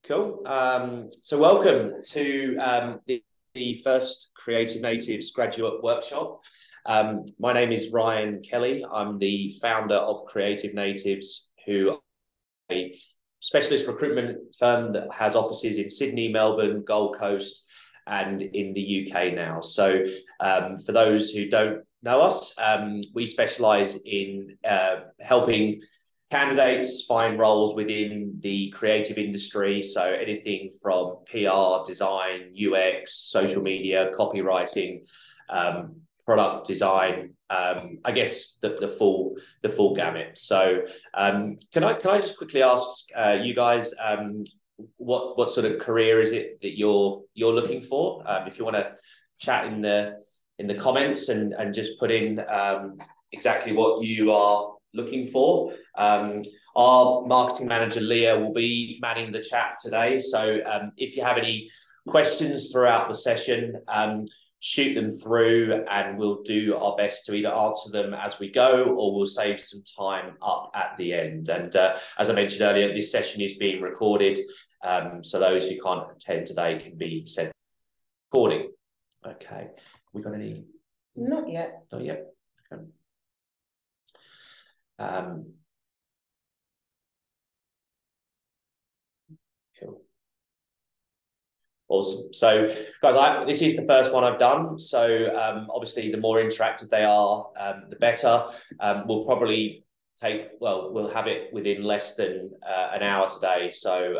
Cool. So welcome to the first Creative Natives graduate workshop. My name is Ryan Kelly. I'm the founder of Creative Natives, who are a specialist recruitment firm that has offices in Sydney, Melbourne, Gold Coast, and in the UK now. So for those who don't know us, we specialise in helping candidates find roles within the creative industry. So anything from PR, design, UX, social media, copywriting, product design, I guess the full gamut. So can I just quickly ask you guys what sort of career is it that you're looking for? If you want to chat in the comments and just put in exactly what you are looking for. Our marketing manager, Leah, will be manning the chat today. So if you have any questions throughout the session, shoot them through and we'll do our best to either answer them as we go or we'll save some time up at the end. And as I mentioned earlier, this session is being recorded. So those who can't attend today can be sent recording. Okay. We got any? Not yet. Not yet. Okay. Cool. Awesome. So guys, this is the first one I've done. So obviously the more interactive they are, the better. We'll probably we'll have it within less than an hour today. So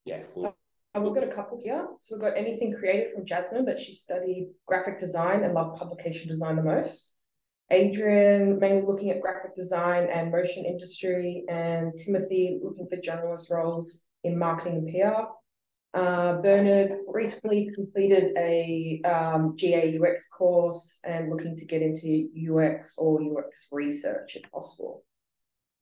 yeah. We've got a couple here. So we've got Anything Creative from Jasmine, but she studied graphic design and loved publication design the most. Adrian, mainly looking at graphic design and motion industry, and Timothy looking for generalist roles in marketing and PR. Bernard recently completed a GA UX course and looking to get into UX or UX research if possible.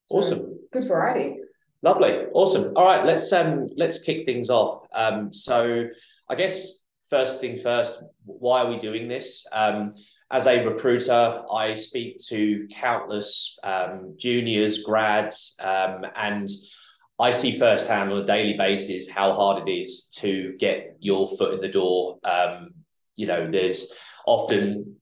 So, awesome. Good variety. Lovely. Awesome. All right, let's kick things off. So I guess first thing first, why are we doing this? As a recruiter, I speak to countless juniors, grads, and I see firsthand on a daily basis how hard it is to get your foot in the door. There's often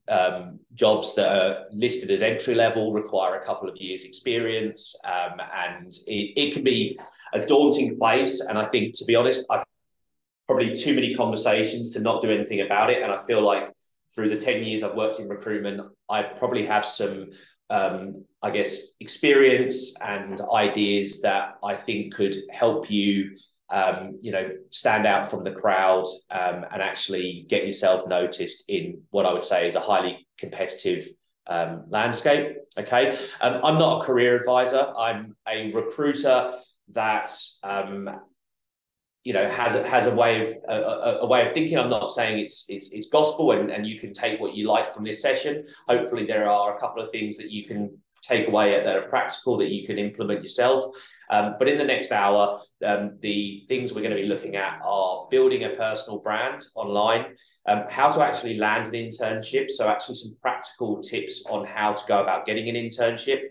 jobs that are listed as entry level, require a couple of years experience, and it can be a daunting place. And I think, to be honest, I've probably too many conversations to not do anything about it. And I feel like through the 10 years I've worked in recruitment, I probably have some, experience and ideas that I think could help you, stand out from the crowd and actually get yourself noticed in what I would say is a highly competitive landscape. Okay. I'm not a career advisor. I'm a recruiter that, has a way of thinking. I'm not saying it's gospel and you can take what you like from this session. Hopefully there are a couple of things that you can take away that are practical that you can implement yourself. But in the next hour, the things we're going to be looking at are building a personal brand online, how to actually land an internship. So actually some practical tips on how to go about getting an internship,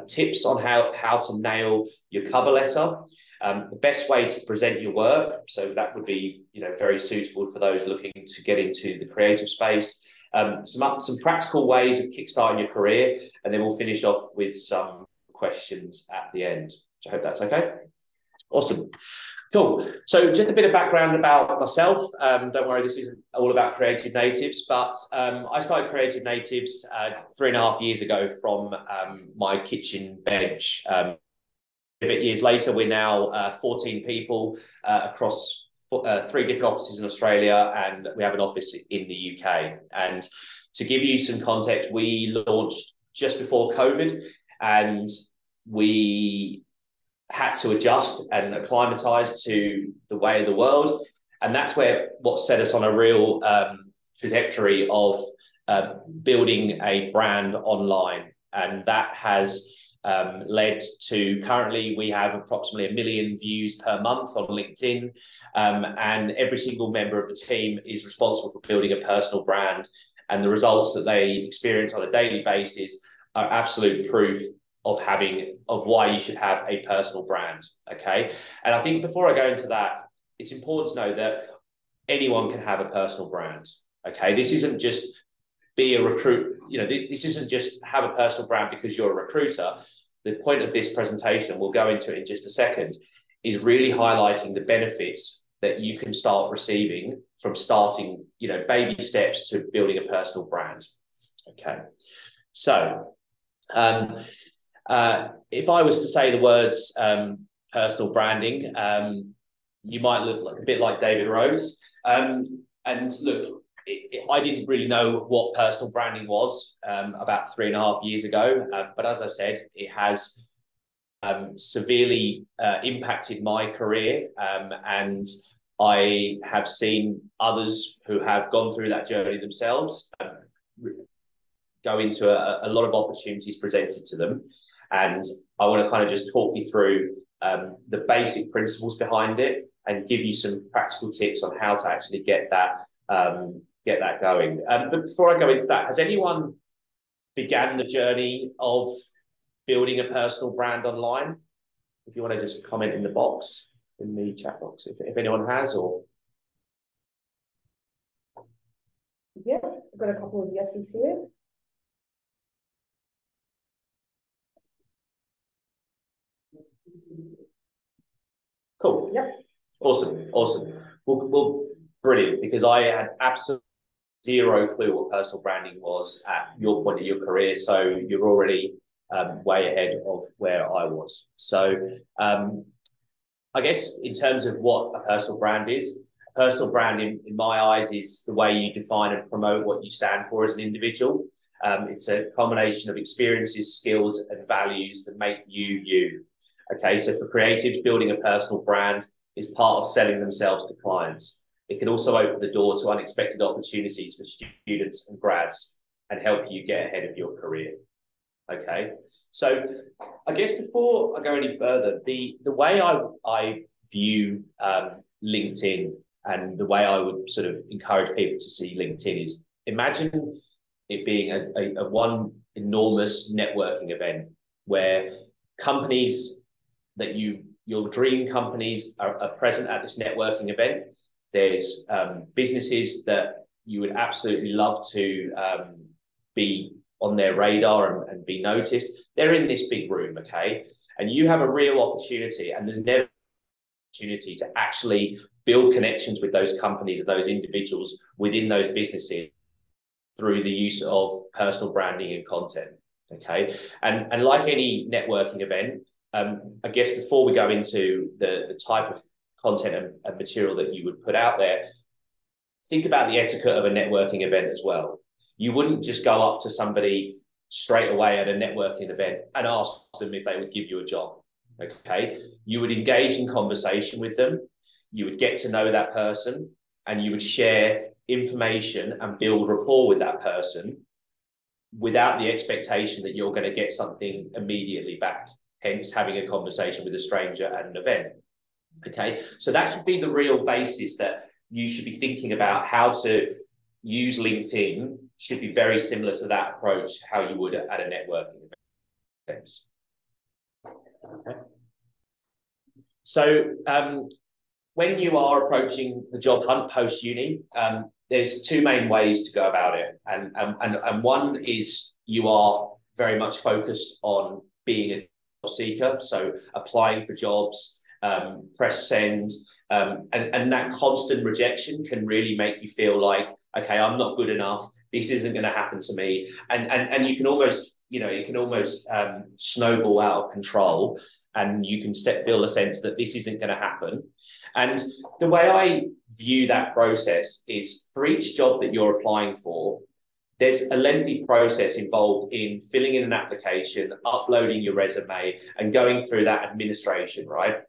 tips on how to nail your cover letter, the best way to present your work. So that would be, very suitable for those looking to get into the creative space. Some practical ways of kickstarting your career, and then we'll finish off with some questions at the end. I hope that's okay. Awesome. Cool. So just a bit of background about myself. Don't worry, this isn't all about Creative Natives, but I started Creative Natives 3.5 years ago from my kitchen bench. A bit years later, we're now 14 people across 3 different offices in Australia, and we have an office in the UK. And to give you some context, we launched just before COVID, and we had to adjust and acclimatise to the way of the world. And that's what set us on a real trajectory of building a brand online. And that has led to currently we have approximately 1 million views per month on LinkedIn. And every single member of the team is responsible for building a personal brand. And the results that they experience on a daily basis are absolute proof of why you should have a personal brand. Okay. And I think before I go into that, it's important to know that anyone can have a personal brand. Okay. This isn't just be a recruit, this isn't just have a personal brand because you're a recruiter. The point of this presentation, we'll go into it in just a second, is really highlighting the benefits that you can start receiving from starting, baby steps to building a personal brand. Okay. So, if I was to say the words personal branding, you might look a bit like David Rose. And look, I didn't really know what personal branding was about 3.5 years ago. But as I said, it has severely impacted my career. And I have seen others who have gone through that journey themselves go into a lot of opportunities presented to them. And I want to kind of just talk you through the basic principles behind it and give you some practical tips on how to actually get that going. But before I go into that, has anyone began the journey of building a personal brand online? If you want to just comment in the box, in the chat box, if anyone has, or... Yeah, I've got a couple of yeses here. Cool. Yep. Awesome. Well, brilliant, because I had absolutely zero clue what personal branding was at your point of your career. So you're already way ahead of where I was. So I guess in terms of what a personal brand is, a personal brand in my eyes is the way you define and promote what you stand for as an individual. It's a combination of experiences, skills, and values that make you you. Okay, so for creatives, building a personal brand is part of selling themselves to clients. It can also open the door to unexpected opportunities for students and grads and help you get ahead of your career. Okay, so I guess before I go any further, the way I view LinkedIn and the way I would sort of encourage people to see LinkedIn is, imagine it being a one enormous networking event where companies that your dream companies are present at this networking event. There's businesses that you would absolutely love to be on their radar and be noticed. They're in this big room, okay? And you have a real opportunity, and there's never an opportunity to actually build connections with those companies and those individuals within those businesses through the use of personal branding and content, okay? And like any networking event, I guess before we go into the type of content and material that you would put out there, think about the etiquette of a networking event as well. You wouldn't just go up to somebody straight away at a networking event and ask them if they would give you a job, okay? You would engage in conversation with them, you would get to know that person, and you would share information and build rapport with that person without the expectation that you're going to get something immediately back, hence having a conversation with a stranger at an event. Okay, so that should be the real basis that you should be thinking about. How to use LinkedIn should be very similar to that approach, how you would at a networking event. Okay. So when you are approaching the job hunt post-uni, there's two main ways to go about it. And one is you are very much focused on being a job seeker, so applying for jobs, press send, and that constant rejection can really make you feel like, okay, I'm not good enough, this isn't going to happen to me, and you can almost, it can almost snowball out of control, and you can feel a sense that this isn't going to happen. And the way I view that process is, for each job that you're applying for, there's a lengthy process involved in filling in an application, uploading your resume, and going through that administration, right?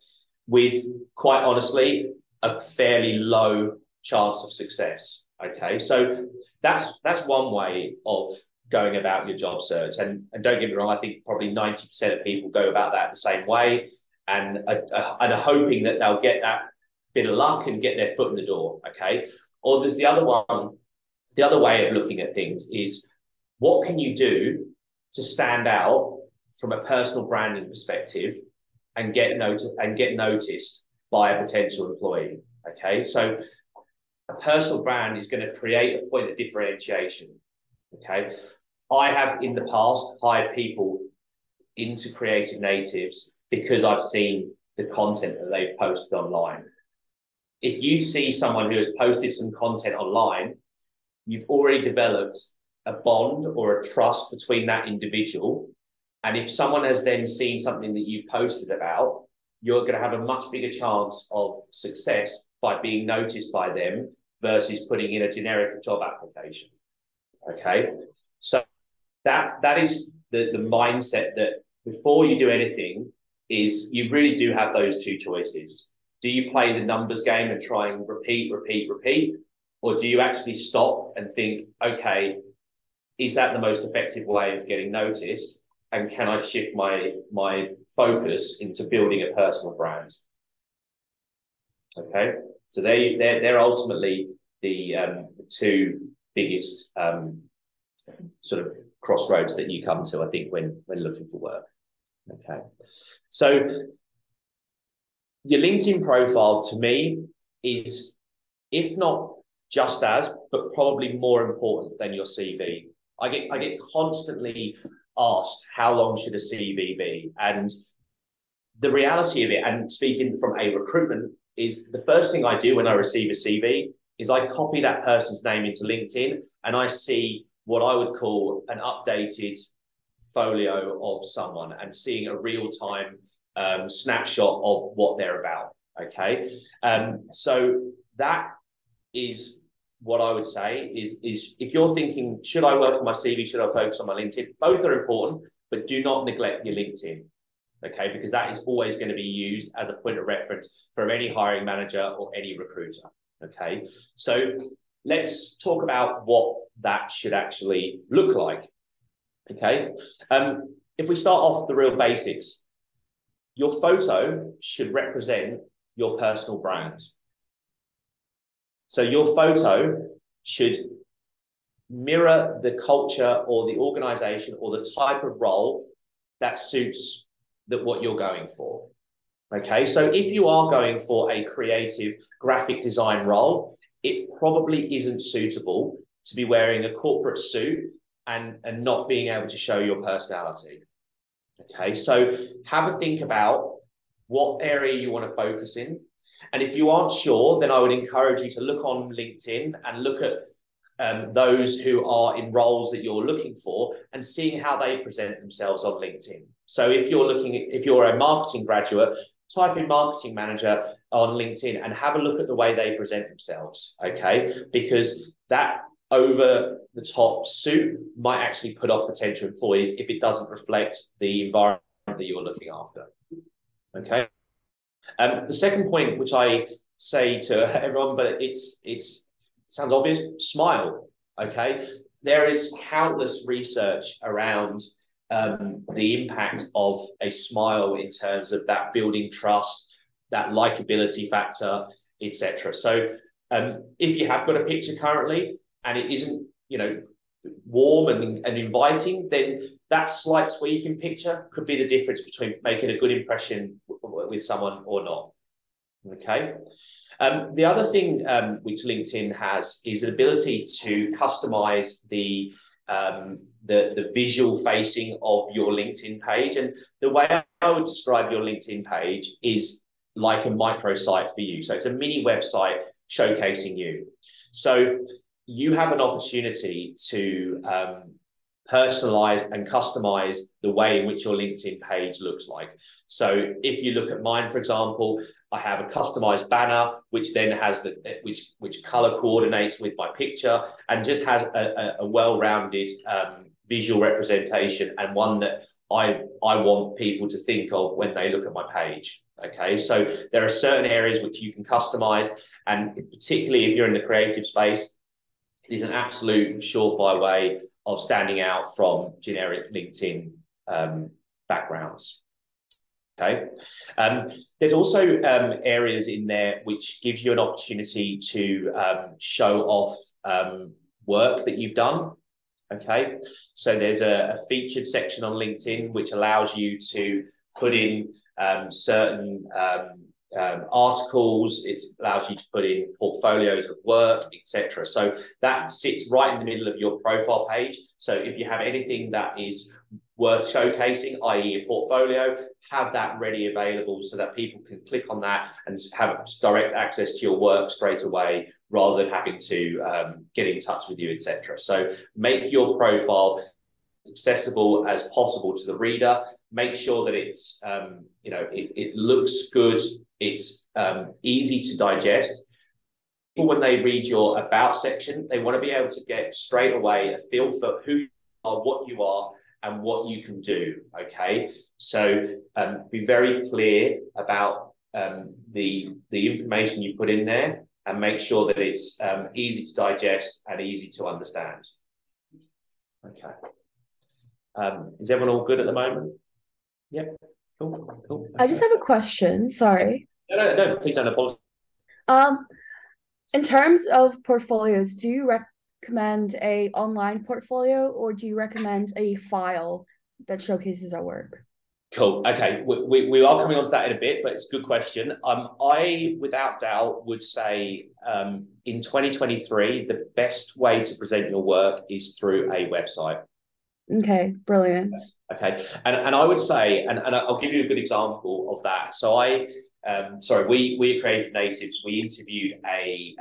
With, quite honestly, a fairly low chance of success. Okay, so that's one way of going about your job search. And don't get me wrong, I think probably 90% of people go about that the same way and are hoping that they'll get that bit of luck and get their foot in the door. Okay, or there's the other one. The other way of looking at things is, what can you do to stand out from a personal branding perspective and get noticed by a potential employee. Okay, so a personal brand is going to create a point of differentiation. Okay, I have in the past hired people into Creative Natives because I've seen the content that they've posted online. If you see someone who has posted some content online, you've already developed a bond or a trust between that individual. And if someone has then seen something that you've posted about, you're going to have a much bigger chance of success by being noticed by them versus putting in a generic job application. Okay, so that is the mindset that before you do anything is you really do have those two choices. Do you play the numbers game and try and repeat, or do you actually stop and think, okay, is that the most effective way of getting noticed? And can I shift my focus into building a personal brand? Okay, so they're ultimately the two biggest sort of crossroads that you come to, I think, when looking for work. Okay, so your LinkedIn profile to me is, if not just as, but probably more important than your CV. I get constantly asked, how long should a CV be? And the reality of it, and speaking from a recruitment, is the first thing I do when I receive a CV is I copy that person's name into LinkedIn and I see what I would call an updated folio of someone and seeing a real-time snapshot of what they're about. Okay, so that is what I would say is if you're thinking, should I work on my CV, should I focus on my LinkedIn? Both are important, but do not neglect your LinkedIn. Okay, because that is always going to be used as a point of reference for any hiring manager or any recruiter. Okay, so let's talk about what that should actually look like. Okay, if we start off the real basics, your photo should represent your personal brand. So your photo should mirror the culture or the organization or the type of role that suits what you're going for. Okay, so if you are going for a creative graphic design role, it probably isn't suitable to be wearing a corporate suit and not being able to show your personality. Okay, so have a think about what area you want to focus in. And if you aren't sure, then I would encourage you to look on LinkedIn and look at those who are in roles that you're looking for and seeing how they present themselves on LinkedIn. So if you're a marketing graduate, type in marketing manager on LinkedIn and have a look at the way they present themselves, okay? Because that over the top suit might actually put off potential employees if it doesn't reflect the environment that you're looking after, okay? The second point, which I say to everyone, but it sounds obvious, smile, okay? There is countless research around the impact of a smile in terms of that building trust, that likability factor, etc. So if you have got a picture currently and it isn't, warm and inviting, then that slight tweak in picture could be the difference between making a good impression with someone or not. Okay. The other thing which LinkedIn has is an ability to customize the visual facing of your LinkedIn page. And the way I would describe your LinkedIn page is like a microsite for you. So it's a mini website showcasing you. So you have an opportunity to personalize and customize the way in which your LinkedIn page looks like. So if you look at mine, for example, I have a customized banner, which then has which color coordinates with my picture and just has a well-rounded visual representation and one that I want people to think of when they look at my page. Okay, so there are certain areas which you can customize, and particularly if you're in the creative space, it is an absolute surefire way of standing out from generic LinkedIn backgrounds. Okay. There's also areas in there which gives you an opportunity to show off work that you've done. Okay, so there's a featured section on LinkedIn which allows you to put in certain articles. It allows you to put in portfolios of work, etc. So that sits right in the middle of your profile page. So if you have anything that is worth showcasing, i.e. a portfolio, have that ready available so that people can click on that and have direct access to your work straight away, rather than having to get in touch with you, etc. So make your profile accessible as possible to the reader. Make sure that it's it looks good, it's easy to digest. When they read your about section, they want to be able to get straight away a feel for who you are, what you are, and what you can do. Okay, so be very clear about the information you put in there, and make sure that it's easy to digest and easy to understand. Okay. Is everyone all good at the moment? Yep. Cool. Okay. I just have a question. Sorry. No, please don't apologize. In terms of portfolios, do you recommend a online portfolio, or do you recommend a file that showcases our work? Cool. Okay. We are coming on to that in a bit, but it's a good question. I, without doubt, would say in 2023, the best way to present your work is through a website. Okay, brilliant. Okay, and I would say, and I'll give you a good example of that. So we at Creative Natives, we interviewed a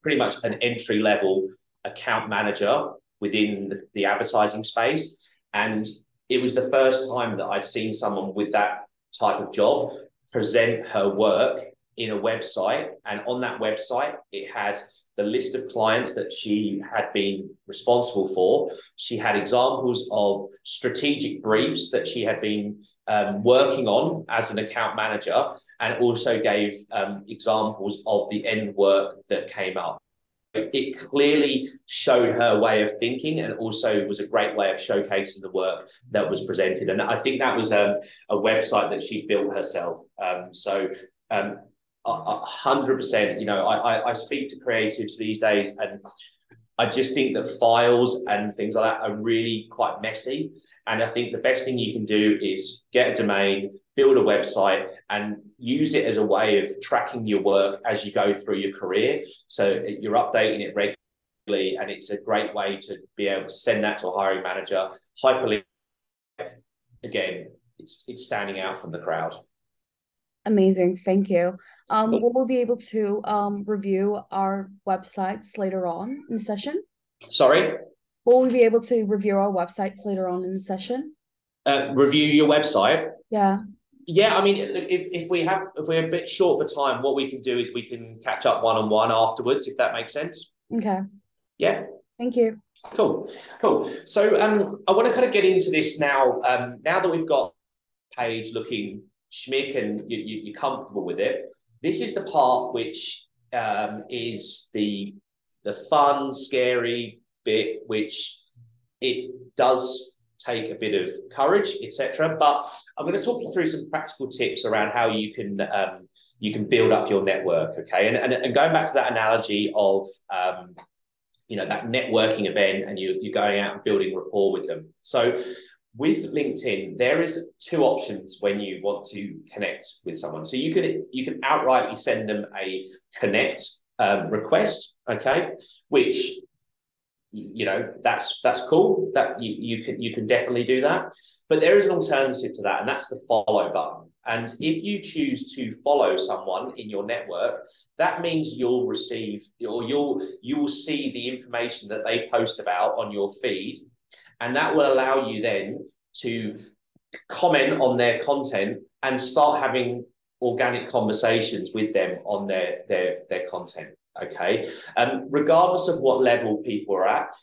pretty much an entry level account manager within the advertising space, and it was the first time that I'd seen someone with that type of job present her work in a website, and on that website it had the list of clients that she had been responsible for. She had examples of strategic briefs that she had been working on as an account manager, and also gave examples of the end work that came up. It clearly showed her way of thinking, and also was a great way of showcasing the work that was presented. And I think that was a website that she built herself. 100%. I speak to creatives these days, and I just think that files and things like that are really quite messy. And I think the best thing you can do is get a domain, build a website, and use it as a way of tracking your work as you go through your career. So you're updating it regularly, and it's a great way to be able to send that to a hiring manager. Hyperlink, again, it's standing out from the crowd. Amazing, thank you. Will we be able to review our websites later on in the session? Sorry? Will we be able to review our websites later on in the session? Review your website? Yeah. Yeah, I mean, if we're a bit short for time, what we can do is we can catch up one-on-one afterwards, if that makes sense. Okay. Yeah. Thank you. Cool. So I want to kind of get into this now. Now that we've got page looking schmick and you're comfortable with it, this is the part which is the fun, scary bit, which it does take a bit of courage, etc. But I'm going to talk you through some practical tips around how you can build up your network. Okay, and going back to that analogy of that networking event, and you're going out and building rapport with them. So with LinkedIn, there is two options when you want to connect with someone. So you can outrightly send them a connect request, okay, which that's cool. That you can definitely do that. But there is an alternative to that, and that's the follow button. And if you choose to follow someone in your network, that means you'll receive, or you will see the information that they post about on your feed, and that will allow you then to comment on their content and start having organic conversations with them on their content. Okay, regardless of what level people are at,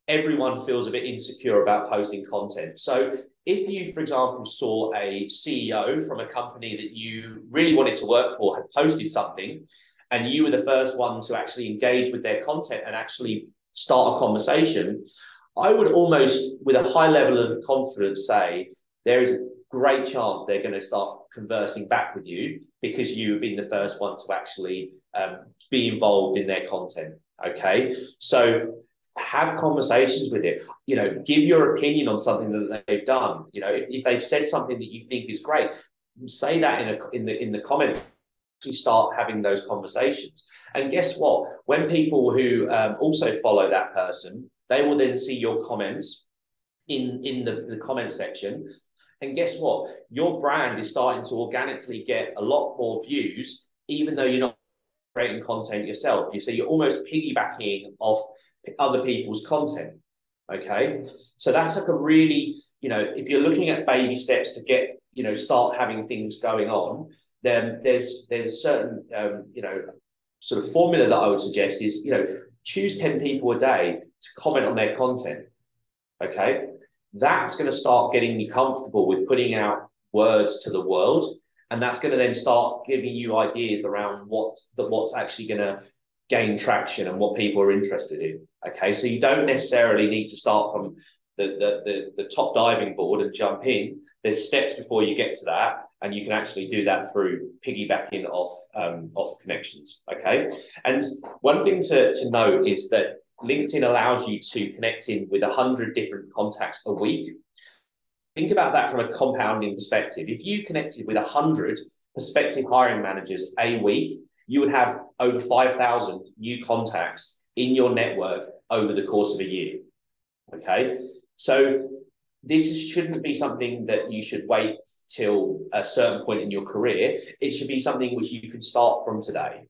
everyone feels a bit insecure about posting content. So if you, for example, saw a CEO from a company that you really wanted to work for had posted something, and you were the first one to actually engage with their content and actually start a conversation, I would almost, with a high level of confidence, say there is a great chance they're going to start conversing back with you, because you've been the first one to actually be involved in their content. Okay, so have conversations with it. Give your opinion on something that they've done. If they've said something that you think is great, say that in the comments. You start having those conversations, and guess what? When people who also follow that person, they will then see your comments in the comment section, and guess what? Your brand is starting to organically get a lot more views, even though you're not creating content yourself. So you're almost piggybacking off other people's content. Okay, so that's like a really, if you're looking at baby steps to get, start having things going on, then there's a certain sort of formula that I would suggest is, choose 10 people a day to comment on their content. Okay, that's going to start getting you comfortable with putting out words to the world, and that's going to then start giving you ideas around what's actually going to gain traction and what people are interested in. Okay, so you don't necessarily need to start from the top diving board and jump in. There's steps before you get to that, and you can actually do that through piggybacking off connections. Okay, and one thing to note is that LinkedIn allows you to connect in with 100 different contacts a week. Think about that from a compounding perspective. If you connected with 100 prospective hiring managers a week, you would have over 5,000 new contacts in your network over the course of a year. Okay, so this shouldn't be something that you should wait till a certain point in your career. It should be something which you can start from today.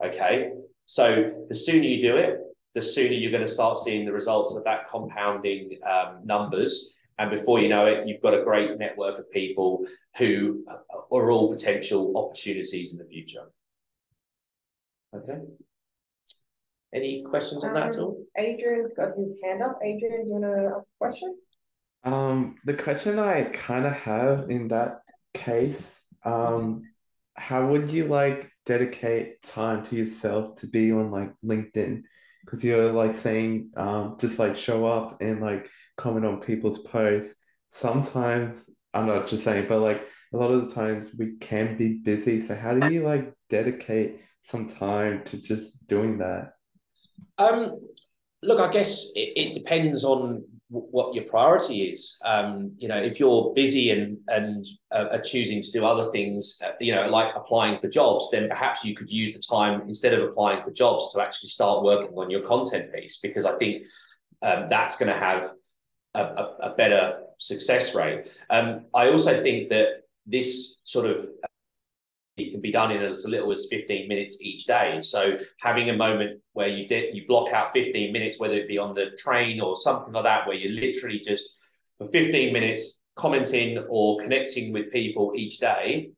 Okay, so the sooner you do it, the sooner you're going to start seeing the results of that compounding numbers. And before you know it, you've got a great network of people who are all potential opportunities in the future. Okay. Any questions on that at all? Adrian's got his hand up. Adrian, do you want to ask a question? The question I kind of have in that case, how would you like dedicate time to yourself to be on like LinkedIn? Because you're like saying, just like show up and like comment on people's posts. Sometimes, I'm not just saying, but like a lot of the times we can be busy. So how do you like dedicate some time to just doing that? Look, I guess it depends on what your priority is. If you're busy and are choosing to do other things, like applying for jobs, then perhaps you could use the time instead of applying for jobs to actually start working on your content piece, because I think that's going to have a better success rate. I also think that this sort of it can be done in as little as 15 minutes each day. So having a moment where you block out 15 minutes, whether it be on the train or something like that, where you're literally just for 15 minutes commenting or connecting with people each day.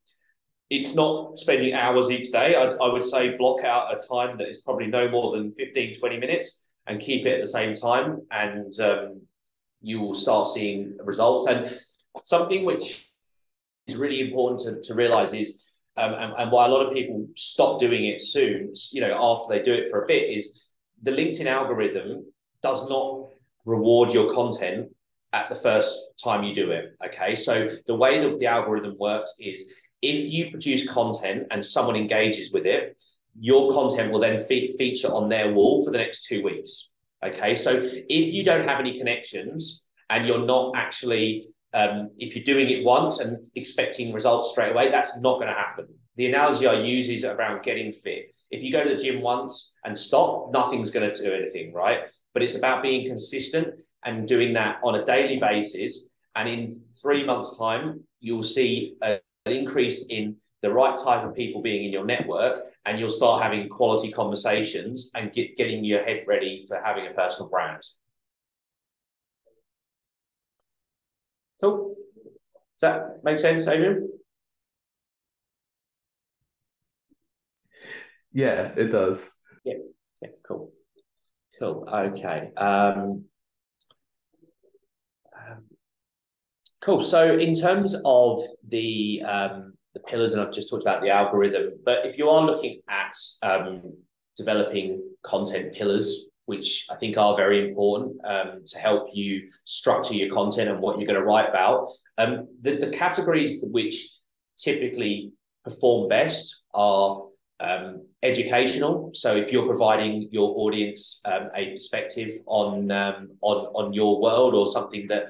It's not spending hours each day. I would say block out a time that is probably no more than 15, 20 minutes and keep it at the same time, and you will start seeing results. And something which is really important to realize is, and why a lot of people stop doing it soon, after they do it for a bit, is the LinkedIn algorithm does not reward your content at the first time you do it. Okay, so the way that the algorithm works is if you produce content and someone engages with it, your content will then feature on their wall for the next 2 weeks. Okay, so if you don't have any connections and you're not actually if you're doing it once and expecting results straight away, that's not going to happen. The analogy I use is around getting fit. If you go to the gym once and stop, nothing's going to do anything, right? But it's about being consistent and doing that on a daily basis. And in 3 months' time, you'll see an increase in the right type of people being in your network, and you'll start having quality conversations and getting your head ready for having a personal brand. Cool. Does that make sense, Adrian? Yeah, it does. Yeah, cool. Okay. Cool. So in terms of the pillars, and I've just talked about the algorithm, but if you are looking at developing content pillars, which I think are very important to help you structure your content and what you're going to write about. The categories which typically perform best are educational. So if you're providing your audience a perspective on your world, or something that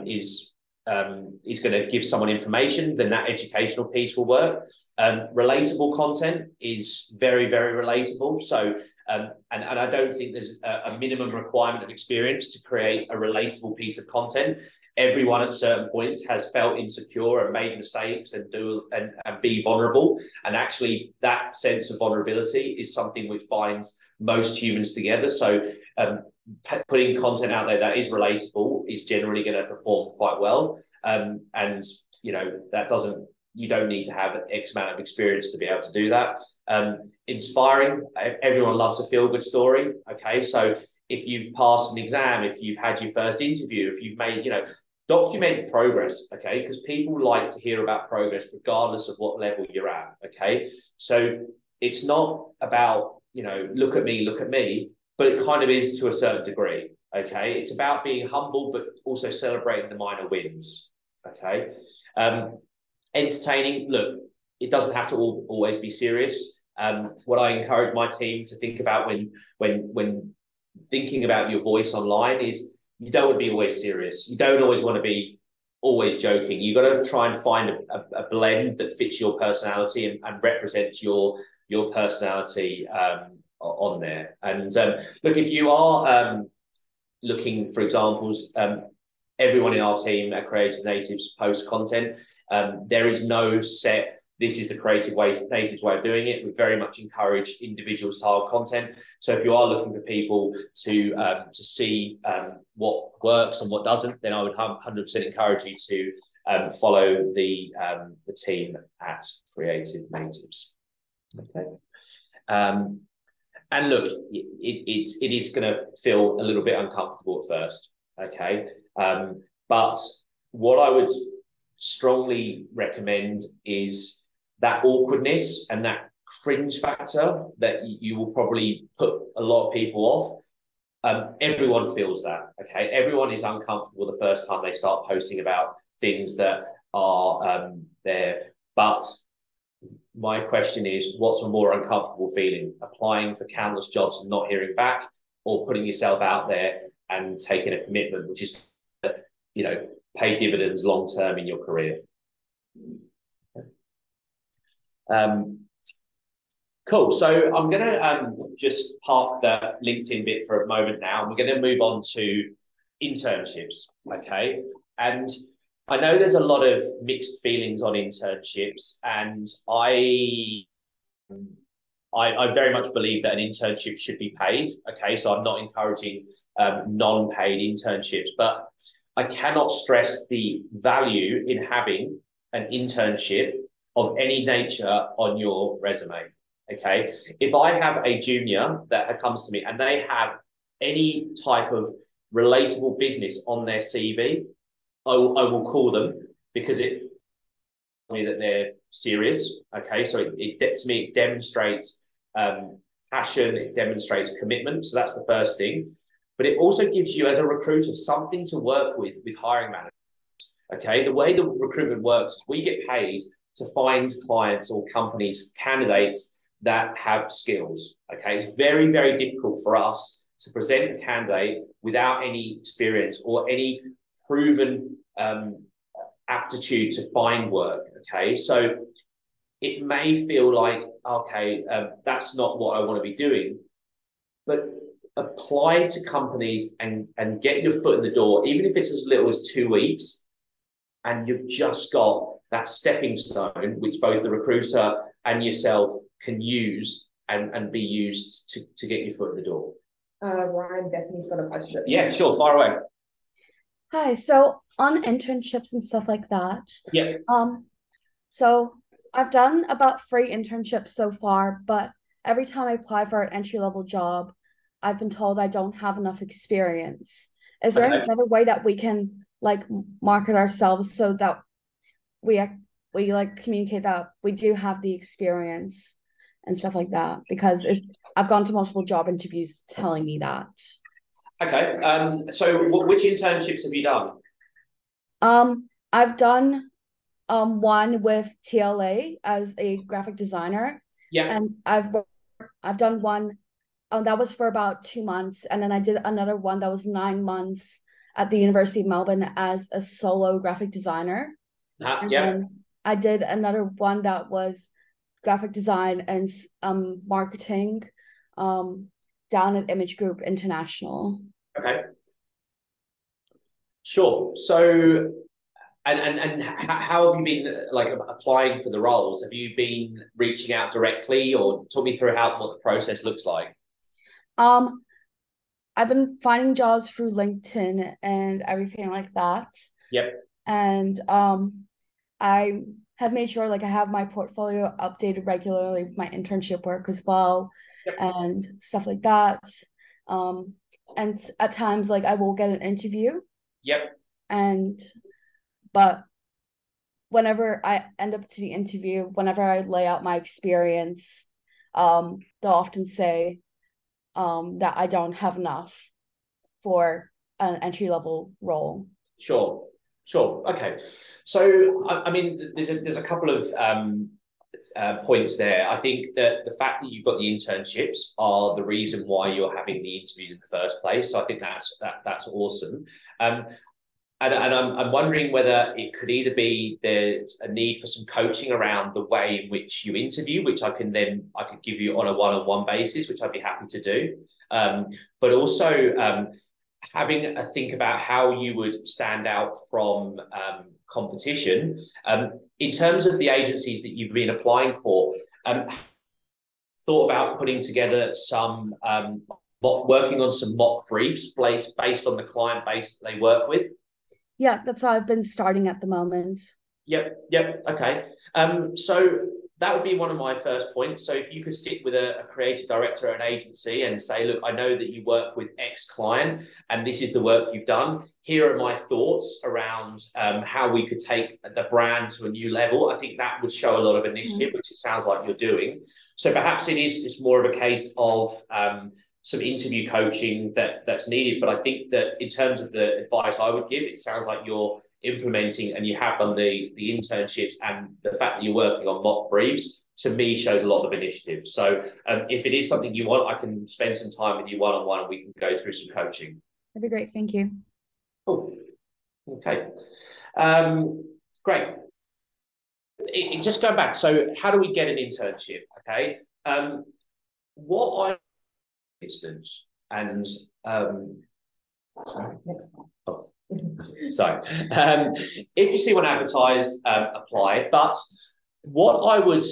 is going to give someone information, then that educational piece will work. Relatable content is very, very relatable. So and I don't think there's a minimum requirement of experience to create a relatable piece of content. Everyone at certain points has felt insecure and made mistakes and be vulnerable. And actually, that sense of vulnerability is something which binds most humans together. So putting content out there that is relatable is generally going to perform quite well. And you don't need to have X amount of experience to be able to do that. Inspiring, everyone loves a feel-good story. Okay, so if you've passed an exam, if you've had your first interview, if you've made, document progress, okay? Because people like to hear about progress regardless of what level you're at, okay? So it's not about, look at me, but it kind of is to a certain degree, okay? It's about being humble, but also celebrating the minor wins, okay? Entertaining, look, it doesn't have to always be serious. What I encourage my team to think about when thinking about your voice online is, you don't want to be always serious. You don't always want to be always joking. You got to try and find a blend that fits your personality and represents your personality on there. And look, if you are looking for examples, everyone in our team at Creative Natives post content. There is no set, this is the Creative Natives way of doing it. We very much encourage individual style content. So if you are looking for people to see what works and what doesn't, then I would 100% encourage you to follow the team at Creative Natives. Okay. And look, it is going to feel a little bit uncomfortable at first. Okay. But what I would strongly recommend is that awkwardness and that cringe factor that you will probably put a lot of people off. Everyone feels that, okay? Everyone is uncomfortable the first time they start posting about things that are there. But my question is, what's a more uncomfortable feeling? Applying for countless jobs and not hearing back, or putting yourself out there and taking a commitment, which is, pay dividends long-term in your career? Cool. So I'm going to just park the LinkedIn bit for a moment now. We're going to move on to internships. Okay. And I know there's a lot of mixed feelings on internships, and I very much believe that an internship should be paid. Okay. So I'm not encouraging non-paid internships, but I cannot stress the value in having an internship of any nature on your resume, okay? If I have a junior that comes to me and they have any type of relatable business on their CV, I will call them, because it me that they're serious, okay? So to me, it demonstrates passion, it demonstrates commitment. So that's the first thing. But it also gives you, as a recruiter, something to work with hiring managers, okay? The way the recruitment works, we get paid to find clients or companies, candidates that have skills, okay? It's very, very difficult for us to present a candidate without any experience or any proven aptitude to find work, okay? So it may feel like, okay, that's not what I want to be doing, but apply to companies and get your foot in the door, even if it's as little as 2 weeks, and you've just got that stepping stone, which both the recruiter and yourself can use and be used to get your foot in the door. Ryan, Bethany's got a question. Yeah, sure, far away. Hi, so on internships and stuff like that. Yeah. So I've done about 3 internships so far, but every time I apply for an entry-level job, I've been told I don't have enough experience. Is there any other way that we can market ourselves so that we communicate that we do have the experience and stuff like that? Because I've gone to multiple job interviews telling me that. Okay. So which internships have you done? I've done one with TLA as a graphic designer, Yeah. And I've done one that was for about 2 months, and then I did another one that was 9 months at the University of Melbourne as a solo graphic designer. And Yeah. then I did another one that was graphic design and marketing down at Image Group International. Okay. Sure. So, and how have you been like applying for the roles? Have you been reaching out directly, or talk me through what the process looks like? I've been finding jobs through LinkedIn and everything like that. Yep. And I have made sure like I have my portfolio updated regularly with my internship work as well. Yep. And stuff like that. And at times like I will get an interview. Yep. But whenever I end up to the interview, whenever I lay out my experience, they'll often say that I don't have enough for an entry-level role. Sure. Okay. So, I mean, there's a couple of points there. I think that the fact that you've got the internships are the reason why you're having the interviews in the first place. So I think that's awesome. And I'm wondering whether it could either be there's a need for some coaching around the way in which you interview, which I could give you on a one-on-one basis, which I'd be happy to do. But also having a think about how you would stand out from competition. In terms of the agencies that you've been applying for, thought about putting together some working on some mock briefs based on the client base that they work with. Yeah, that's how I've been starting at the moment. Yep. Okay. So that would be one of my first points. So if you could sit with a creative director at an agency and say, look, I know that you work with X client and this is the work you've done. Here are my thoughts around how we could take the brand to a new level. I think that would show a lot of initiative, which it sounds like you're doing. So perhaps it is just more of a case of some interview coaching that's needed. But I think that in terms of the advice I would give, it sounds like you're implementing and you have done the internships, and the fact that you're working on mock briefs to me shows a lot of initiative. So if it is something you want, I can spend some time with you one-on-one and we can go through some coaching. That'd be great. Thank you. Cool. Okay. Great. Just going back. So how do we get an internship? Okay. What I instance and sorry, next slide. Oh. So if you see one advertised, apply. But what I would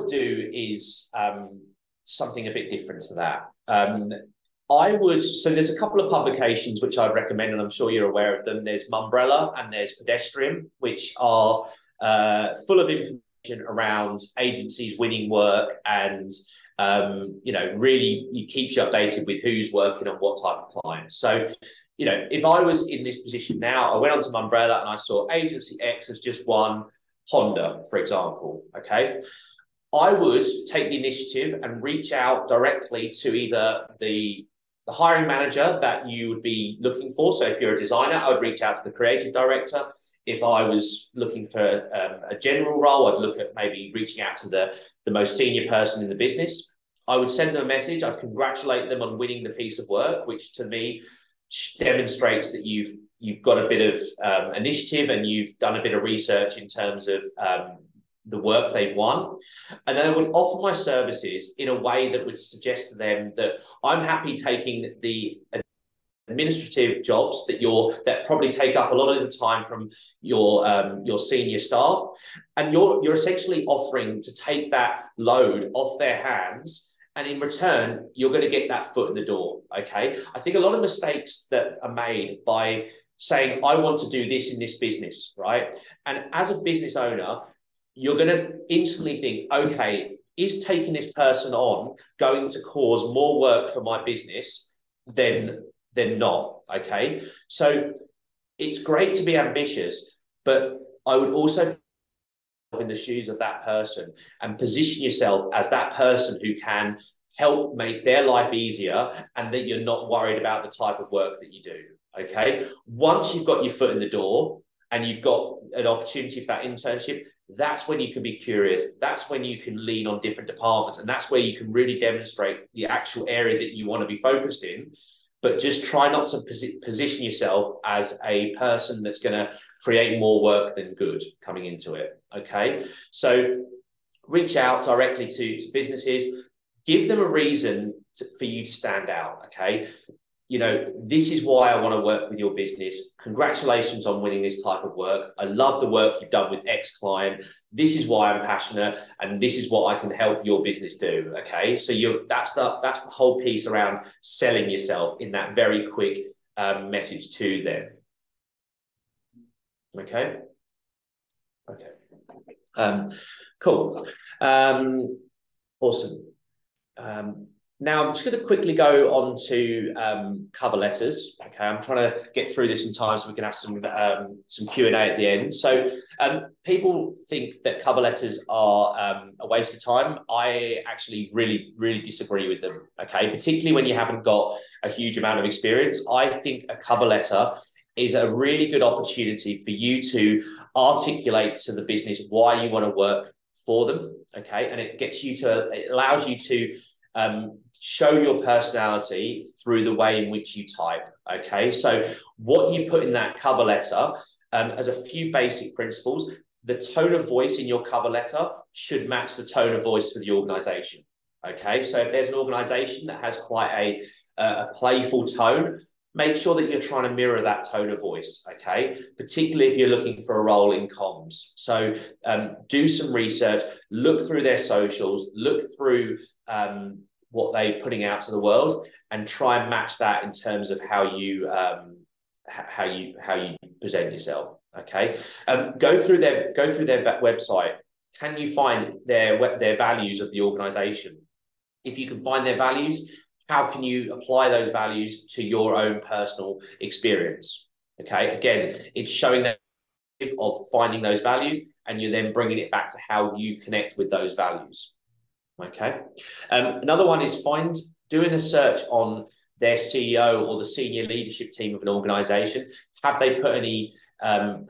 do is something a bit different to that. So there's a couple of publications which I'd recommend, and I'm sure you're aware of them. There's Mumbrella and there's Pedestrian, which are full of information around agencies winning work, and really it keeps you updated with who's working on what type of clients. So, if I was in this position now, I went onto Mumbrella and I saw Agency X has just won Honda, for example. Okay. I would take the initiative and reach out directly to either the hiring manager that you would be looking for. So if you're a designer, I would reach out to the creative director. If I was looking for a general role, I'd look at maybe reaching out to the most senior person in the business. I would send them a message. I'd congratulate them on winning the piece of work, which to me demonstrates that you've got a bit of initiative and you've done a bit of research in terms of the work they've won. And then I would offer my services in a way that would suggest to them that I'm happy taking the administrative jobs that probably take up a lot of the time from your senior staff, and you're essentially offering to take that load off their hands, and in return you're going to get that foot in the door. Okay, I think a lot of mistakes that are made by saying I want to do this in this business, right? And as a business owner, you're going to instantly think, okay, is taking this person on going to cause more work for my business than not? Okay, so it's great to be ambitious, but I would also in the shoes of that person and position yourself as that person who can help make their life easier, and that you're not worried about the type of work that you do. Okay, once you've got your foot in the door and you've got an opportunity for that internship, that's when you can be curious. That's when you can lean on different departments. And that's where you can really demonstrate the actual area that you want to be focused in. But just try not to position yourself as a person that's going to create more work than good coming into it. Okay. So reach out directly to businesses, give them a reason for you to stand out. Okay. You know, this is why I want to work with your business. Congratulations on winning this type of work. I love the work you've done with X client. This is why I'm passionate, and this is what I can help your business do. Okay, so that's the whole piece around selling yourself in that very quick message to them. Okay. Cool. Awesome. Now, I'm just going to quickly go on to cover letters. Okay, I'm trying to get through this in time so we can have some Q&A at the end. So people think that cover letters are a waste of time. I actually really, really disagree with them, okay, particularly when you haven't got a huge amount of experience. I think a cover letter is a really good opportunity for you to articulate to the business why you want to work for them, okay, and it allows you to show your personality through the way in which you type. Okay, so what you put in that cover letter, as a few basic principles, the tone of voice in your cover letter should match the tone of voice for the organization. Okay, so if there's an organization that has quite a playful tone, make sure that you're trying to mirror that tone of voice, okay? Particularly if you're looking for a role in comms. So do some research, look through their socials, look through what they're putting out to the world, and try and match that in terms of how you present yourself, okay? Go through their website. Can you find their values of the organization? If you can find their values, how can you apply those values to your own personal experience? Okay, again, it's showing that of finding those values, and you're then bringing it back to how you connect with those values. Okay, another one is doing a search on their CEO or the senior leadership team of an organization. Have they put any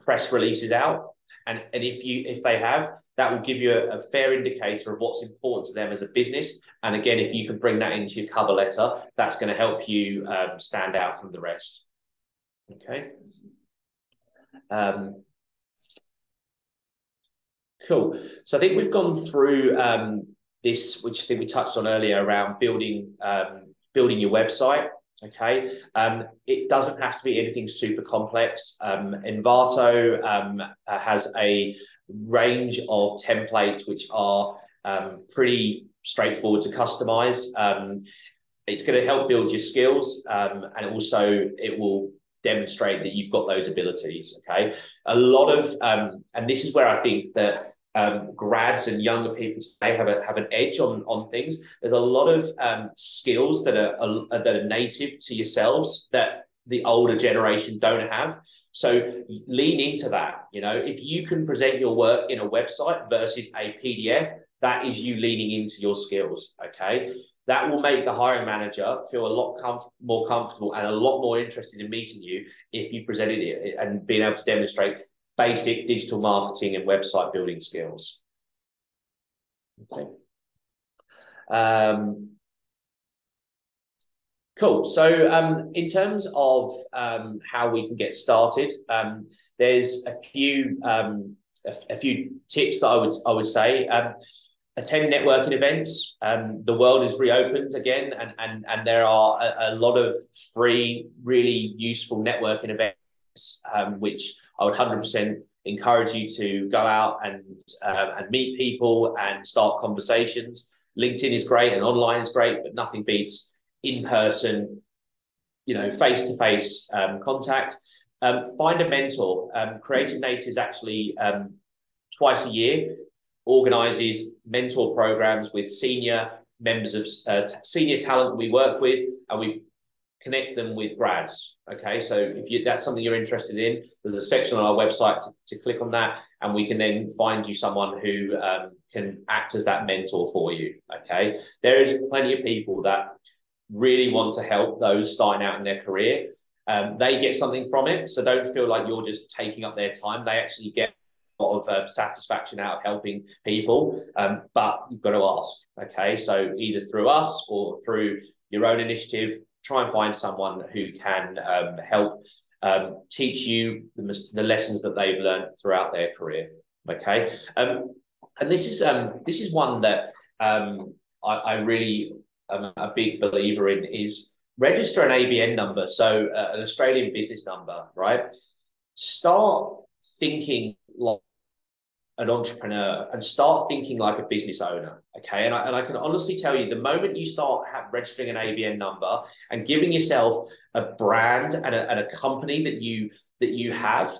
press releases out? And if they have, that will give you a fair indicator of what's important to them as a business. And again, if you can bring that into your cover letter, that's going to help you stand out from the rest. Okay. Cool. So I think we've gone through this, which I think we touched on earlier, around building your website. Okay, it doesn't have to be anything super complex. Envato has a range of templates which are pretty straightforward to customize. It's going to help build your skills, and also it will demonstrate that you've got those abilities. Okay, a lot of and this is where I think that grads and younger people today have an edge on things. There's a lot of skills that are native to yourselves that the older generation don't have. So lean into that. You know, if you can present your work in a website versus a PDF, that is you leaning into your skills. Okay, that will make the hiring manager feel a lot more comfortable and a lot more interested in meeting you if you've presented it and being able to demonstrate basic digital marketing and website building skills. Okay. Cool. So in terms of how we can get started, there's a few tips that I would say. Attend networking events. The world is reopened again, and there are a lot of free, really useful networking events, which I would 100% encourage you to go out and meet people and start conversations. LinkedIn is great and online is great, but nothing beats in-person, face-to-face contact. Find a mentor. Creative Natives actually twice a year organizes mentor programs with senior members of senior talent that we work with, and we connect them with grads. Okay, so if that's something you're interested in, there's a section on our website to click on that, and we can then find you someone who can act as that mentor for you. Okay, there is plenty of people that really want to help those starting out in their career. They get something from it, so don't feel like you're just taking up their time. They actually get lot of satisfaction out of helping people, but you've got to ask. Okay, so either through us or through your own initiative, try and find someone who can help teach you the lessons that they've learned throughout their career. Okay, and this is one that I really am a big believer in, is register an ABN number, so an Australian business number, right? Start thinking like an entrepreneur and start thinking like a business owner, okay? And I can honestly tell you, the moment you start registering an ABN number and giving yourself a brand and a company that you have,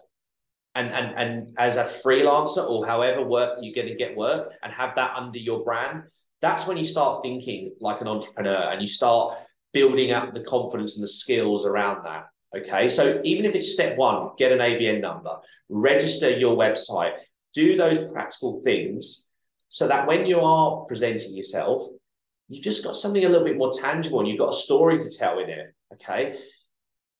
and as a freelancer or however work you're going to get work, and have that under your brand, that's when you start thinking like an entrepreneur and you start building up the confidence and the skills around that. Okay, so even if it's step one, get an ABN number, register your website, do those practical things so that when you are presenting yourself, you've just got something a little bit more tangible and you've got a story to tell in it. Okay,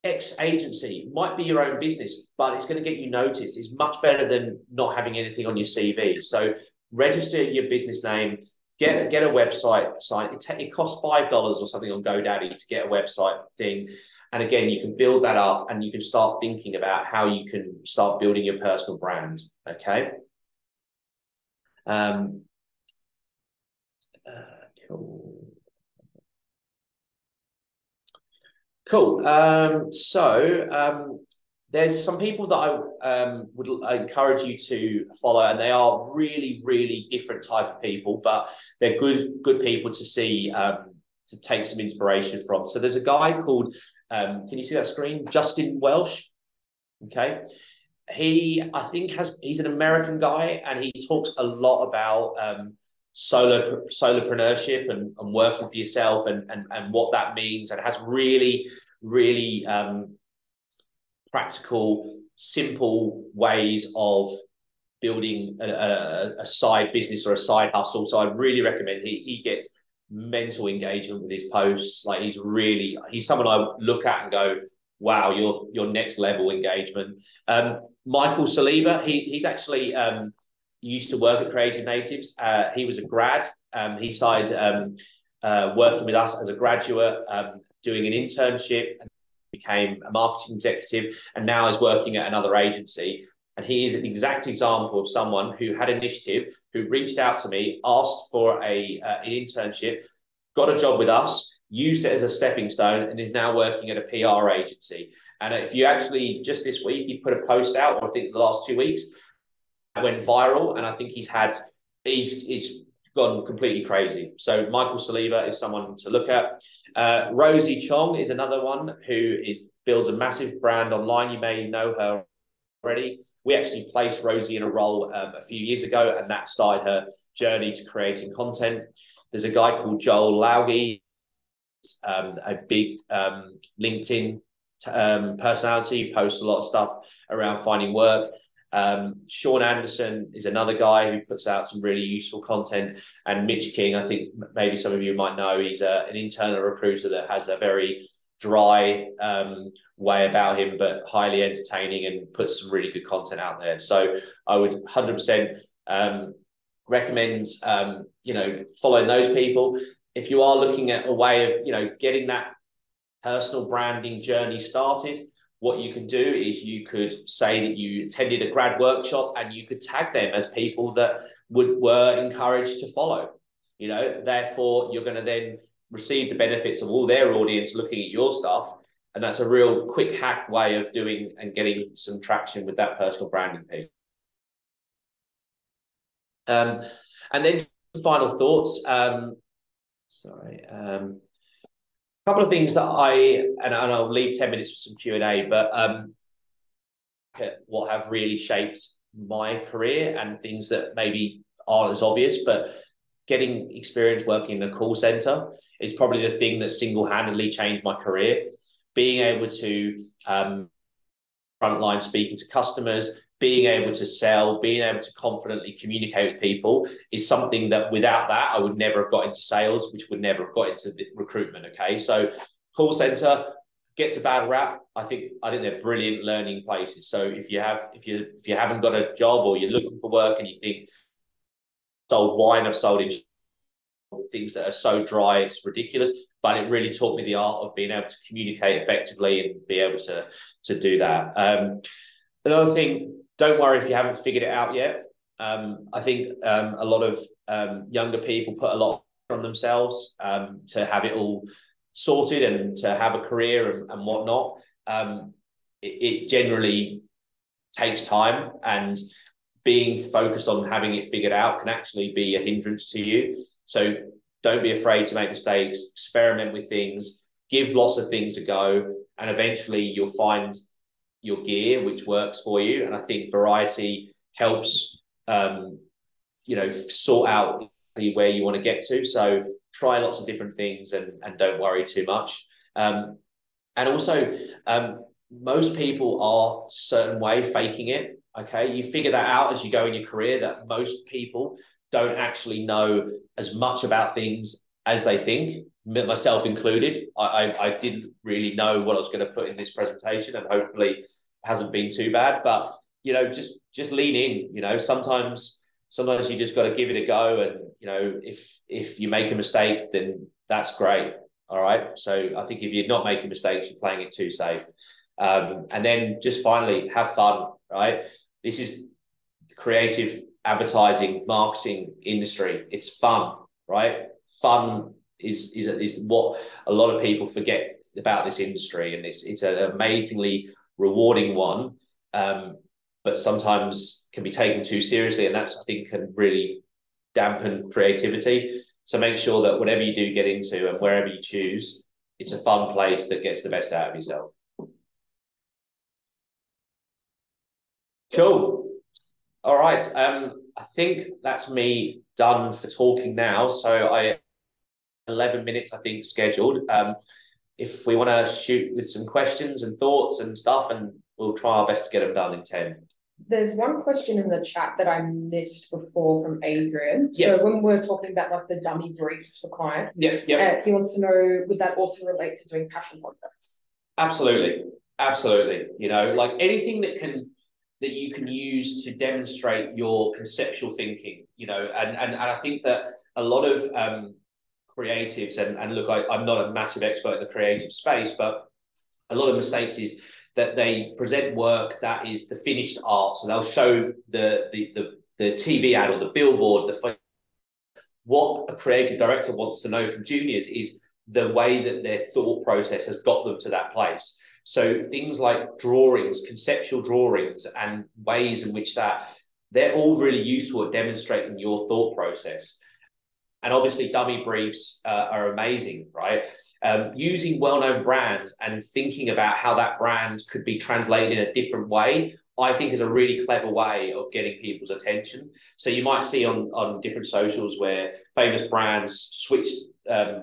X agency might be your own business, but it's going to get you noticed. It's much better than not having anything on your CV. So register your business name, get a website site. It costs $5 or something on GoDaddy to get a website thing. And again, you can build that up and you can start thinking about how you can start building your personal brand. Okay. Cool. Cool. There's some people that I would encourage you to follow, and they are really, really different type of people, but they're good people to see, to take some inspiration from. So there's a guy called, can you see that screen? Justin Welsh. Okay. He's an American guy, and he talks a lot about solopreneurship and working for yourself and what that means, and has really, really practical, simple ways of building a side business or a side hustle. So I really recommend he gets mental engagement with his posts. Like he's someone I look at and go, wow, your next level engagement. Michael Saliba, he's actually used to work at Creative Natives. He was a grad. He started working with us as a graduate, doing an internship, and became a marketing executive, and now is working at another agency. And he is an exact example of someone who had initiative, who reached out to me, asked for an internship, got a job with us, used it as a stepping stone, and is now working at a PR agency. And if you actually, just this week, he put a post out, or I think the last 2 weeks, it went viral, and I think he's gone completely crazy. So Michael Saliba is someone to look at. Rosie Chong is another one who builds a massive brand online. You may know her already. We actually placed Rosie in a role a few years ago, and that started her journey to creating content. There's a guy called Joel Laugie, a big LinkedIn personality, posts a lot of stuff around finding work. Sean Anderson is another guy who puts out some really useful content. And Mitch King, I think maybe some of you might know, he's an internal recruiter that has a very dry way about him, but highly entertaining, and puts some really good content out there. So I would 100% recommend following those people. If you are looking at a way of getting that personal branding journey started, what you can do is you could say that you attended a grad workshop, and you could tag them as people that were encouraged to follow. Therefore you're going to then receive the benefits of all their audience looking at your stuff. And that's a real quick hack way of doing and getting some traction with that personal branding piece. And then final thoughts. A couple of things that I'll leave 10 minutes for some Q&A, but what have really shaped my career, and things that maybe aren't as obvious, but getting experience working in a call center is probably the thing that single-handedly changed my career. Being able to frontline speaking to customers, being able to sell, being able to confidently communicate with people is something that without that, I would never have got into sales, which would never have got into recruitment. Okay. So call center, gets a bad rap. I think they're brilliant learning places. So if you haven't got a job or you're looking for work and you think sold wine, I've sold in things that are so dry, it's ridiculous. But it really taught me the art of being able to communicate effectively and be able to do that. Another thing, don't worry if you haven't figured it out yet. I think a lot of younger people put a lot on themselves to have it all sorted and to have a career and whatnot. It generally takes time, and being focused on having it figured out can actually be a hindrance to you. So don't be afraid to make mistakes, experiment with things, give lots of things a go, and eventually you'll find your gear which works for you. And I think variety helps sort out where you want to get to. So try lots of different things and don't worry too much. And also, most people are a certain way faking it. Okay, you figure that out as you go in your career, that most people don't actually know as much about things as they think, myself included. I didn't really know what I was going to put in this presentation, and hopefully it hasn't been too bad. But just lean in. Sometimes you just got to give it a go, and if you make a mistake, then that's great. All right. So I think if you're not making mistakes, you're playing it too safe. And then just finally, have fun. Right. This is the creative advertising marketing industry. It's fun, right? Fun is what a lot of people forget about this industry, and it's an amazingly rewarding one, but sometimes can be taken too seriously, and that's, I think, can really dampen creativity. So make sure that whatever you do get into and wherever you choose, it's a fun place that gets the best out of yourself. Cool. All right. I think that's me done for talking now. So 11 minutes, I think, scheduled. If we want to shoot with some questions and thoughts and stuff, and we'll try our best to get them done in 10. There's one question in the chat that I missed before from Adrian. So when we're talking about like the dummy briefs for clients, he wants to know, would that also relate to doing passion projects? Absolutely. Like anything that you can use to demonstrate your conceptual thinking, and I think that a lot of creatives, and look, I'm not a massive expert in the creative space, but a lot of mistakes is that they present work that is the finished art. So they'll show the TV ad or the billboard. What a creative director wants to know from juniors is the way that their thought process has got them to that place. So things like drawings, conceptual drawings, and ways in which they're all really useful at demonstrating your thought process. And obviously dummy briefs are amazing, right? Using well-known brands and thinking about how that brand could be translated in a different way, I think, is a really clever way of getting people's attention. So you might see on different socials where famous brands switch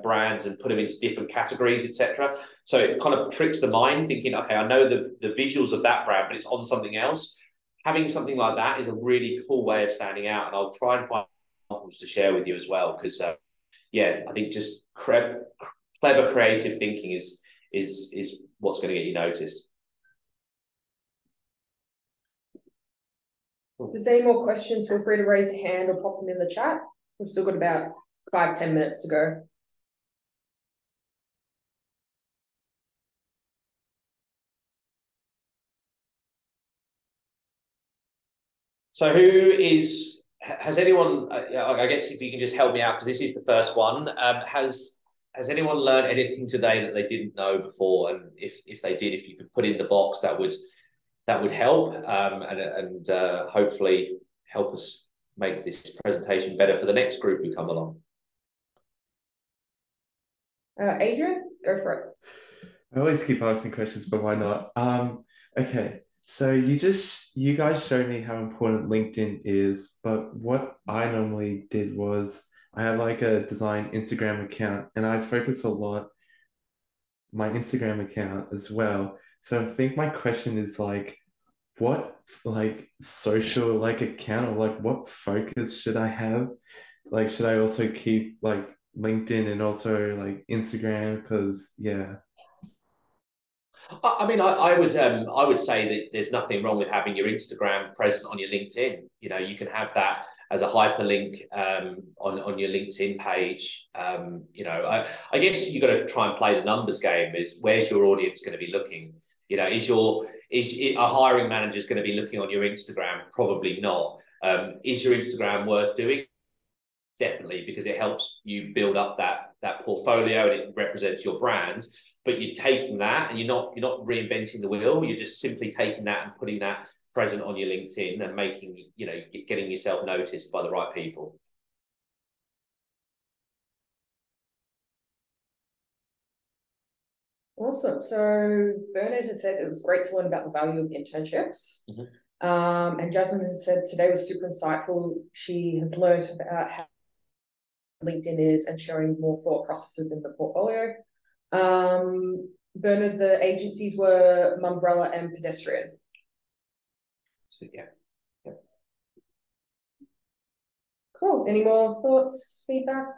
brands and put them into different categories, etc. So it kind of tricks the mind, thinking, okay, I know the visuals of that brand, but it's on something else. Having something like that is a really cool way of standing out, and I'll try and find examples to share with you as well, because I think just clever creative thinking is what's going to get you noticed. If there's any more questions, feel free to raise a hand or pop them in the chat. We've still got about 5-10 minutes to go. So has anyone, I guess if you can just help me out, because this is the first one, has anyone learned anything today that they didn't know before? And if they did, if you could put in the box, that would help, and hopefully help us make this presentation better for the next group who come along. Adrian, go for it. I always keep asking questions, but why not? Okay. So you guys showed me how important LinkedIn is, but what I normally did was I have like a design Instagram account, and I focus a lot my Instagram account as well. So I think my question is like, what like social like account, or like what focus should I have? Like, should I also keep like LinkedIn and also like Instagram? Because I mean, I would say that there's nothing wrong with having your Instagram present on your LinkedIn. You know, you can have that as a hyperlink on your LinkedIn page. You know, I guess you got to try and play the numbers game. Is where's your audience going to be looking? You know, is a hiring manager is going to be looking on your Instagram? Probably not. Is your Instagram worth doing? Definitely, because it helps you build up that portfolio and it represents your brand. But you're taking that and you're not reinventing the wheel. You're just simply taking that and putting that present on your LinkedIn and making, you know, getting yourself noticed by the right people. Awesome. So Bernard has said it was great to learn about the value of internships. And Jasmine has said today was super insightful. She has learned about how LinkedIn is and showing more thought processes in the portfolio. Bernard, the agencies were Mumbrella and Pedestrian. So, yeah. Cool. Any more thoughts, feedback?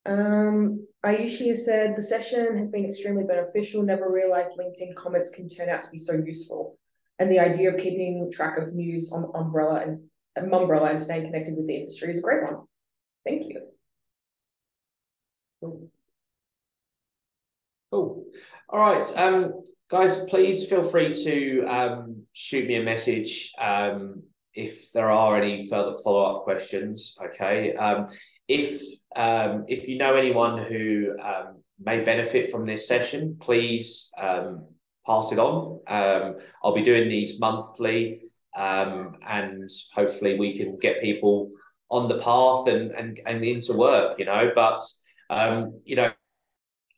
Ayushi has said the session has been extremely beneficial. Never realized LinkedIn comments can turn out to be so useful. And the idea of keeping track of news on Mumbrella and staying connected with the industry is a great one. Thank you. Cool. All right, guys, please feel free to shoot me a message if there are any further follow-up questions. Okay, if you know anyone who may benefit from this session, please pass it on. I'll be doing these monthly, and hopefully we can get people on the path and into work. You know, but you know.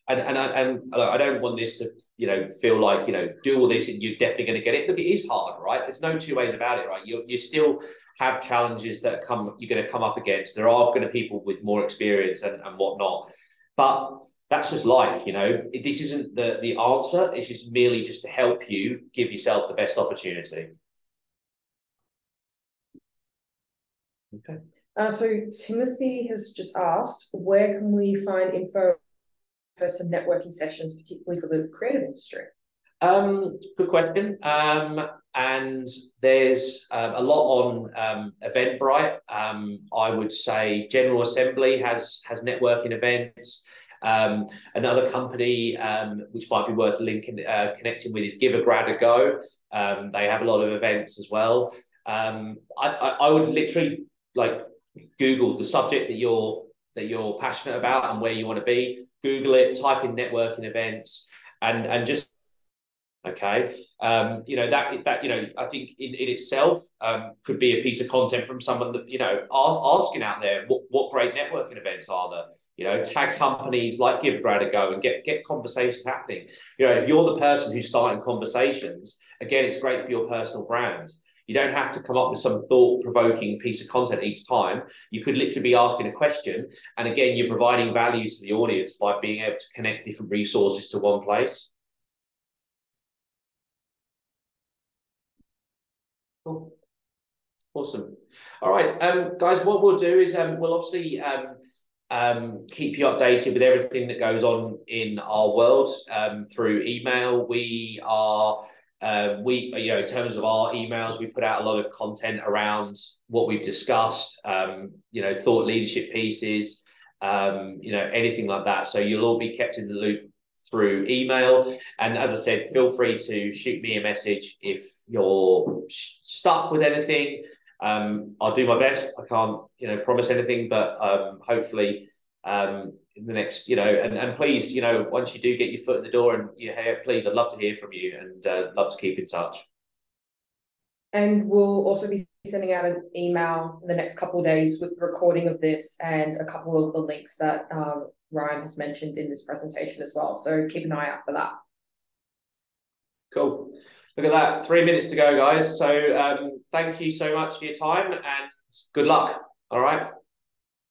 And I don't want this to, you know, feel like, you know, do all this and you're definitely going to get it. Look, it is hard, right? There's no two ways about it, right? You still have challenges that you're going to come up against. There are going to be people with more experience and whatnot, but that's just life, you know. This isn't the answer. It's just merely just to help you give yourself the best opportunity. Okay. So Timothy has just asked, where can we find info for some networking sessions, particularly for the creative industry? Good question. And there's a lot on Eventbrite. I would say General Assembly has networking events. Another company which might be worth connecting with is Give a Grad a Go. They have a lot of events as well. I would literally like Google the subject that you're passionate about and where you want to be. Google it, type in networking events, and just okay. You know that you know, I think in itself could be a piece of content from someone that, you know, asking out there what great networking events are there. You know, tag companies like Give Grad a Go and get conversations happening. You know, if you're the person who's starting conversations, again, it's great for your personal brand. You don't have to come up with some thought-provoking piece of content each time. You could literally be asking a question. And again, you're providing value to the audience by being able to connect different resources to one place. Cool. Awesome. All right, guys, what we'll do is we'll obviously keep you updated with everything that goes on in our world through email. We are... you know, in terms of our emails, we put out a lot of content around what we've discussed, you know, thought leadership pieces, you know, anything like that. So you'll all be kept in the loop through email. And as I said, feel free to shoot me a message if you're stuck with anything. I'll do my best. I can't, you know, promise anything, but hopefully in the next, you know, and please, you know, once you do get your foot in the door and you're here, please, I'd love to hear from you and love to keep in touch. And we'll also be sending out an email in the next couple of days with the recording of this and a couple of the links that Ryan has mentioned in this presentation as well. So keep an eye out for that. Cool. Look at that. 3 minutes to go, guys. So thank you so much for your time and good luck. All right.